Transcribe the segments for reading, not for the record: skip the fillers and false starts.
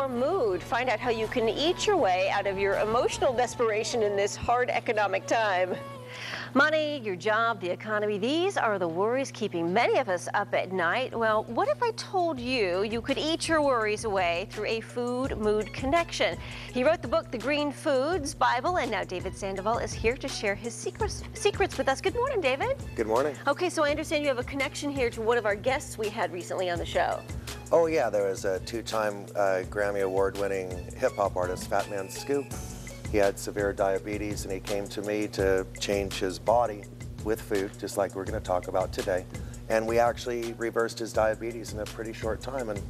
your mood. Find out how you can eat your way out of your emotional desperation in this hard economic time. Money, your job, the economy, these are the worries keeping many of us up at night. Well, what if I told you you could eat your worries away through a food-mood connection? He wrote the book, The Green Foods Bible, and now David Sandoval is here to share his secrets with us. Good morning, David. Good morning. Okay, so I understand you have a connection here to one of our guests we had recently on the show. Oh yeah, there was a two-time Grammy Award-winning hip-hop artist, Fat Man Scoop. He had severe diabetes and he came to me to change his body with food, just like we're going to talk about today. And we actually reversed his diabetes in a pretty short time, and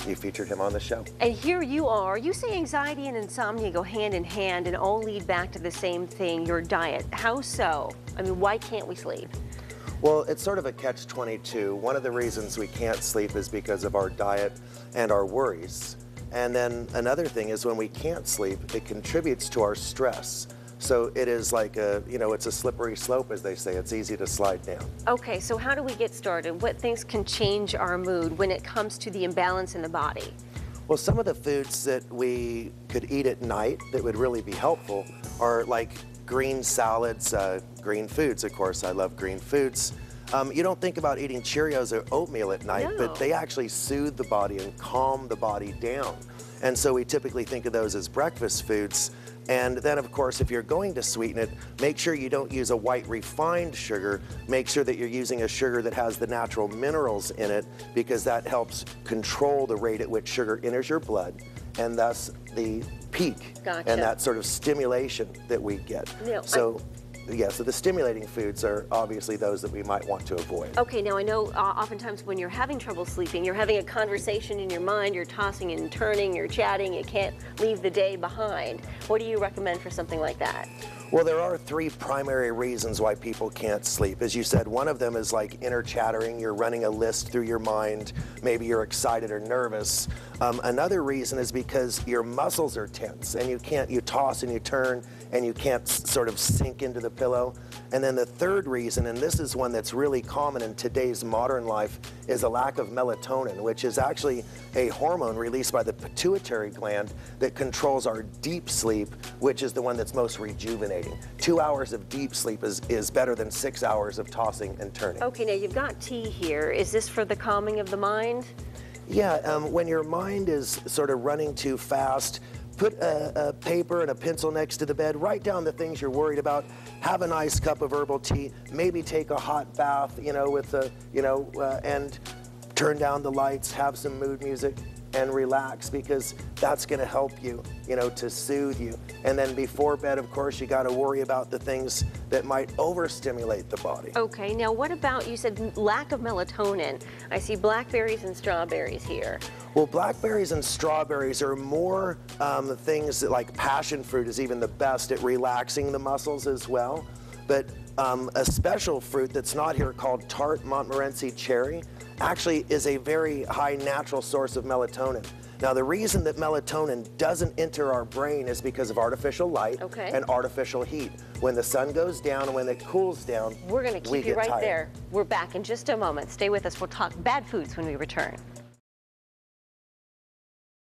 you featured him on the show. And here you are. You say anxiety and insomnia go hand in hand and all lead back to the same thing, your diet. How so? I mean, why can't we sleep? Well, it's sort of a catch-22. One of the reasons we can't sleep is because of our diet and our worries. And then another thing is when we can't sleep, it contributes to our stress. So it is like it's a slippery slope, as they say. It's easy to slide down. Okay, so how do we get started? What things can change our mood when it comes to the imbalance in the body? Well, some of the foods that we could eat at night that would really be helpful are like green salads, green foods, of course. I love green foods. You don't think about eating Cheerios or oatmeal at night, No. but they actually soothe the body and calm the body down. And so we typically think of those as breakfast foods. And then, of course, if you're going to sweeten it, make sure you don't use a white refined sugar. Make sure that you're using a sugar that has the natural minerals in it, because that helps control the rate at which sugar enters your blood, and thus the peak. Gotcha. And that sort of stimulation that we get. Yeah, so the stimulating foods are obviously those that we might want to avoid. Okay, now I know oftentimes when you're having trouble sleeping, you're having a conversation in your mind, you're tossing and turning, you're chatting, you can't leave the day behind. What do you recommend for something like that? Well, there are three primary reasons why people can't sleep. As you said, one of them is like inner chattering. You're running a list through your mind. Maybe you're excited or nervous. Another reason is because your muscles are tense and you toss and you turn and you can't sort of sink into the pillow. And then the third reason, and this is one that's really common in today's modern life, is a lack of melatonin, which is actually a hormone released by the pituitary gland that controls our deep sleep, which is the one that's most rejuvenating. 2 hours of deep sleep is better than 6 hours of tossing and turning. Okay, now you've got tea here. Is this for the calming of the mind? Yeah, when your mind is sort of running too fast, put a paper and a pencil next to the bed, write down the things you're worried about, have a nice cup of herbal tea, maybe take a hot bath, and turn down the lights, have some mood music, and relax, because that's going to help you, to soothe you. And then before bed, of course, you got to worry about the things that might overstimulate the body. Okay, now what about, you said lack of melatonin. I see blackberries and strawberries here. Well, blackberries and strawberries are more things that, like passion fruit is even the best at relaxing the muscles as well. But a special fruit that's not here called tart Montmorency cherry actually is a very high natural source of melatonin. Now, the reason that melatonin doesn't enter our brain is because of artificial light and artificial heat. When the sun goes down and when it cools down, we're going to keep you right there. We're back in just a moment. Stay with us. We'll talk bad foods when we return.